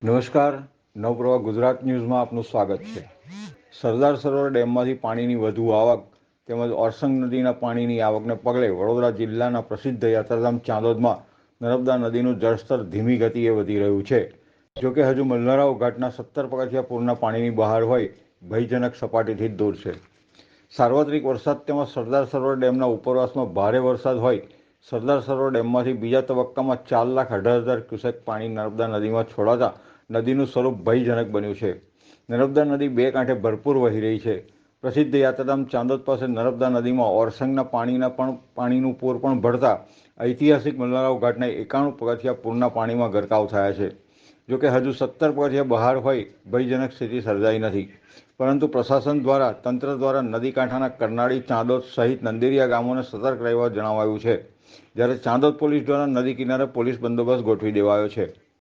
નમસ્કાર. નવપ્રવાહ ગુજરાત ન્યૂઝમાં આપનું સ્વાગત છે. સરદાર સરોવર ડેમમાંથી પાણીની વધુ આવક તેમજ ઓરસંગ નદીના પાણીની આવકને પગલે વડોદરા જિલ્લાના પ્રસિદ્ધ યાત્રાધામ ચાંદોદમાં નર્મદા નદીનું જળસ્તર ધીમી ગતિએ વધી રહ્યું છે. જોકે હજુ મલ્હારાઓ ઘાટના 17 પગથિયા પૂરના પાણીની બહાર હોય ભયજનક સપાટીથી જ દૂર છે. સાર્વત્રિક વરસાદ તેમજ સરદાર સરોવર ડેમના ઉપરવાસમાં ભારે વરસાદ હોય સરદાર સરોવર ડેમમાંથી બીજા તબક્કામાં 4,18,000 ક્યુસેક પાણી નર્મદા નદીમાં છોડાતા નદીનું સ્વરૂપ ભયજનક બન્યું છે. નર્મદા નદી બે કાંઠે ભરપૂર વહી રહી છે. પ્રસિદ્ધ યાત્રાધામ ચાંદોદ પાસે નર્મદા નદીમાં ઓરસંગના પાણીનું પૂર પણ ભળતા ઐતિહાસિક મલ્હારાઓ ઘાટના 91 પગથિયા પૂરના પાણીમાં ગરકાવ થયા છે. જોકે હજુ 17 પગથિયા બહાર હોય ભયજનક સ્થિતિ સર્જાઈ નથી, પરંતુ પ્રશાસન દ્વારા તંત્ર દ્વારા નદી કાંઠાના કરનાળી, ચાંદોદ સહિત નંદેરિયા ગામોને સતર્ક રહેવા જણાવાયું છે. જ્યારે ચાંદોદ પોલીસ દ્વારા નદી કિનારે પોલીસ બંદોબસ્ત ગોઠવી દેવાયો છે.